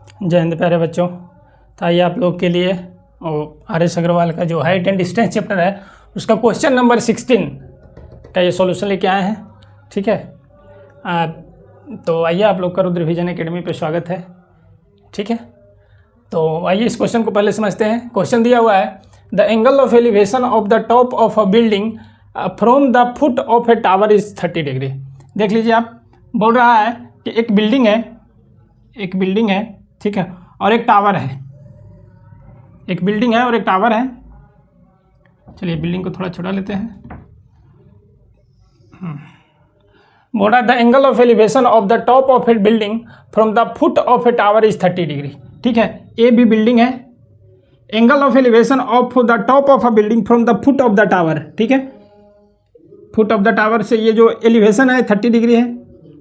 जय हिंद प्यारे बच्चों। तो आइए आप लोग के लिए आर.एस. अग्रवाल का जो हाइट एंड डिस्टेंस चैप्टर है उसका क्वेश्चन नंबर 16 का ये सॉल्यूशन लेके आए हैं। ठीक है, तो आइए आप लोग का रुद्र विजन एकेडमी पे स्वागत है। ठीक है, तो आइए इस क्वेश्चन को पहले समझते हैं। क्वेश्चन दिया हुआ है the angle of elevation of the top of a building from the foot of A tower is 30 degree. देख लीजिए, आप बोल रहा है कि एक बिल्डिंग है, ठीक है, और एक टावर है। एक बिल्डिंग है और एक टावर है। चलिए बिल्डिंग को थोड़ा छोटा लेते हैं। बोल रहा the angle of elevation of the top of A building from the foot of A tower is 30 degree. ठीक है, ए बी बिल्डिंग है। Angle of elevation of the top of a building from the foot of the tower. ठीक है, foot of the tower से ये जो elevation है 30 degree है,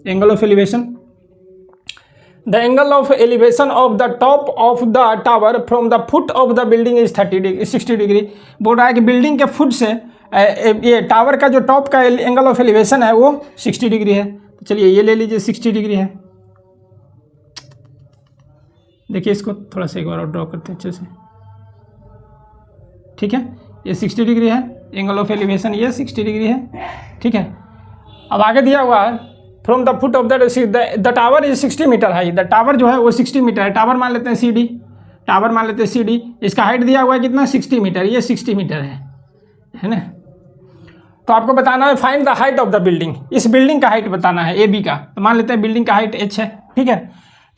angle of elevation. The angle of elevation of the top of the tower from the foot of the building is 60 degree. बोल रहा है कि बिल्डिंग के फुट से ये टावर का जो टॉप का एंगल ऑफ एलिवेशन है वो 60 डिग्री है। तो चलिए ये ले लीजिए 60 डिग्री है। देखिए इसको थोड़ा सा एक बार और ड्रॉ करते हैं अच्छे से। ठीक है, ये 60 डिग्री है, एंगल ऑफ एलिवेशन ये 60 डिग्री है। ठीक है, अब आगे दिया हुआ है from the foot of the tower is 60 metre high. The tower जो है वो 60 मीटर है। टावर मान लेते हैं CD, टावर मान लेते हैं CD। इसका हाइट दिया हुआ है कितना, 60 मीटर। ये 60 मीटर है ना। तो आपको बताना है find the height of the building. इस बिल्डिंग का हाइट बताना है AB का। तो मान लेते हैं बिल्डिंग का हाइट H है। ठीक है,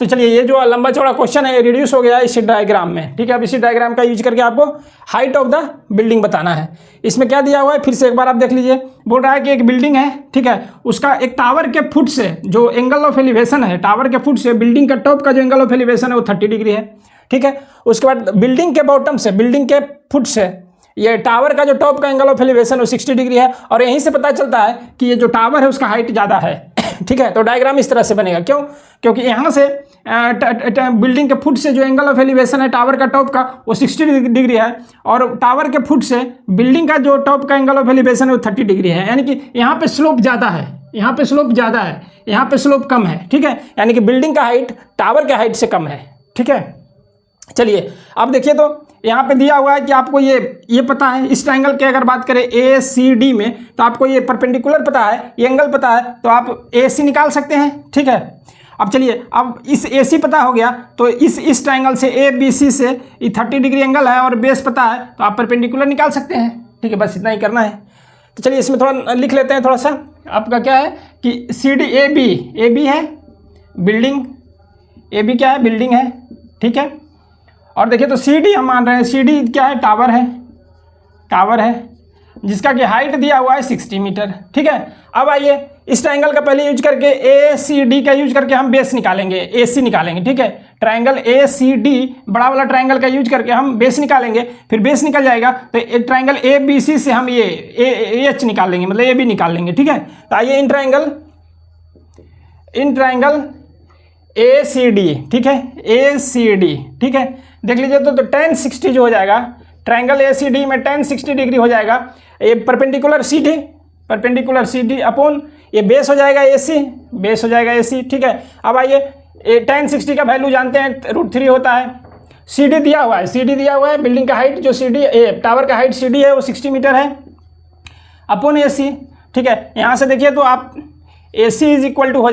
तो चलिए ये जो लंबा चौड़ा क्वेश्चन है ये रिड्यूस हो गया इस डायग्राम में। ठीक है, अब इसी डायग्राम का यूज करके आपको हाइट ऑफ द बिल्डिंग बताना है। इसमें क्या दिया हुआ है फिर से एक बार आप देख लीजिए। बोल रहा है कि एक बिल्डिंग है, ठीक है, उसका एक टावर के फुट से जो एंगल ऑफ एलिवेशन है, टावर के फुट से बिल्डिंग का टॉप का जो एंगल ऑफ एलिवेशन है वो 30 डिग्री है। ठीक है, उसके बाद बिल्डिंग के बॉटम से, बिल्डिंग के फुट से ये टावर का जो टॉप का एंगल ऑफ एलिवेशन वो 60 डिग्री है। और यहीं से पता चलता है कि ये जो टावर है उसका हाइट ज़्यादा है। ठीक है, तो डायग्राम इस तरह से बनेगा। क्यों? क्योंकि यहाँ से बिल्डिंग के फुट से जो एंगल ऑफ एलिवेशन है टावर का टॉप का वो 60 डिग्री है, और टावर के फुट से बिल्डिंग का जो टॉप का एंगल ऑफ एलिवेशन है वो 30 डिग्री है। यानी कि यहाँ पे स्लोप ज़्यादा है, यहाँ पे स्लोप ज़्यादा है, यहाँ पे स्लोप कम है। ठीक है, यानी कि बिल्डिंग का हाइट टावर के हाइट से कम है। ठीक है, चलिए अब देखिए, तो यहाँ पे दिया हुआ है कि आपको ये पता है, इस ट्रायंगल की अगर बात करें ACD में, तो आपको ये परपेंडिकुलर पता है, ये एंगल पता है, तो आप AC निकाल सकते हैं। ठीक है, अब चलिए, अब इस AC पता हो गया तो इस ट्रायंगल से ABC से ये 30 डिग्री एंगल है और बेस पता है, तो आप परपेंडिकुलर निकाल सकते हैं। ठीक है, बस इतना ही करना है। तो चलिए इसमें थोड़ा लिख लेते हैं। थोड़ा सा आपका क्या है कि CD AB है बिल्डिंग, AB क्या है, बिल्डिंग है। ठीक है, और देखिए तो CD हम मान रहे हैं, CD क्या है, टावर है जिसका कि हाइट दिया हुआ है 60 मीटर। ठीक है, अब आइए इस ट्रायंगल का पहले यूज करके ACD का यूज करके हम बेस निकालेंगे, AC निकालेंगे। ठीक है, ट्रायंगल ACD बड़ा वाला ट्रायंगल का यूज करके हम बेस निकालेंगे। फिर बेस निकल जाएगा तो ट्रायंगल ABC से हम ये H निकाल लेंगे, मतलब AB निकाल लेंगे। ठीक है, तो आइए इन ट्रायंगल ACD, ठीक है, ACD, ठीक है, देख लीजिए तो tan 60 जो हो जाएगा, ट्रायंगल ACD में tan 60 डिग्री हो जाएगा। ये परपेंडिकुलर CD अपॉन ये बेस हो जाएगा AC। ठीक है, अब आइए tan 60 का वैल्यू जानते हैं, √3 होता है। CD दिया हुआ है, बिल्डिंग का हाइट जो टावर का हाइट CD है वो 60 मीटर है अपॉन AC। ठीक है, यहाँ से देखिए तो आप AC इज इक्वल टू हो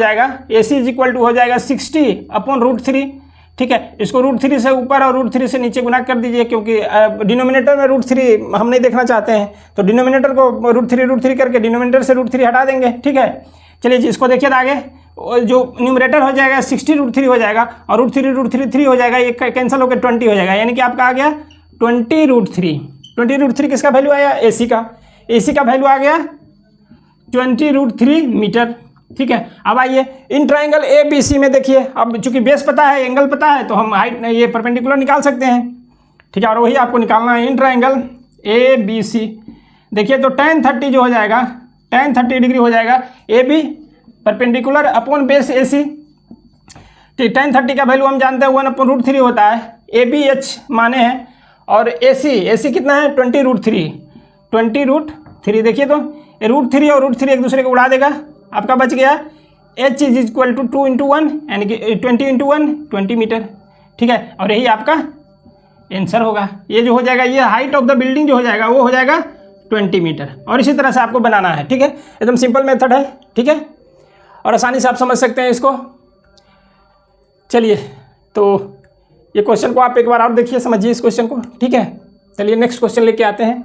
जाएगा 60 अपॉन √3। ठीक है, इसको √3 से ऊपर और √3 से नीचे गुना कर दीजिए, क्योंकि डिनोमिनेटर में √3 हम नहीं देखना चाहते हैं, तो डिनोमिनेटर को √3 करके डिनोमिनेटर से √3 हटा देंगे। ठीक है, चलिए जी इसको देखिए, आगे जो न्यूमरेटर हो जाएगा 60 √3 हो जाएगा, और √3 हो जाएगा, ये कैंसिल होकर 20 हो जाएगा। यानी कि आपका आ गया 20√3 किसका वैल्यू आया, AC का वैल्यू आ गया 20√3 मीटर। ठीक है, अब आइए इन ट्रायंगल ABC में देखिए, अब चूंकि बेस पता है, एंगल पता है, तो हम हाइट ये परपेंडिकुलर निकाल सकते हैं। ठीक है, और वही आपको निकालना है इन ट्रायंगल ABC। देखिए तो tan 30 जो हो जाएगा, tan 30 डिग्री हो जाएगा AB perpendicular upon base AC। ठीक, tan 30 का वैल्यू हम जानते हैं 1/√3 होता है, ABH माने हैं, और AC कितना है 20√3। देखिए तो √3 और √3 एक दूसरे को उड़ा देगा, आपका बच गया H इज इक्वल टू 2 × 1 यानी कि 20 × 1 20 मीटर। ठीक है, और यही आपका आंसर होगा। ये जो हो जाएगा, ये हाइट ऑफ द बिल्डिंग जो हो जाएगा वो हो जाएगा 20 मीटर। और इसी तरह से आपको बनाना है, ठीक है, एकदम सिंपल मेथड है, ठीक है, और आसानी से आप समझ सकते हैं इसको। चलिए, तो ये क्वेश्चन को आप एक बार और देखिए, समझिए इस क्वेश्चन को, ठीक है। चलिए नेक्स्ट क्वेश्चन लेके आते हैं।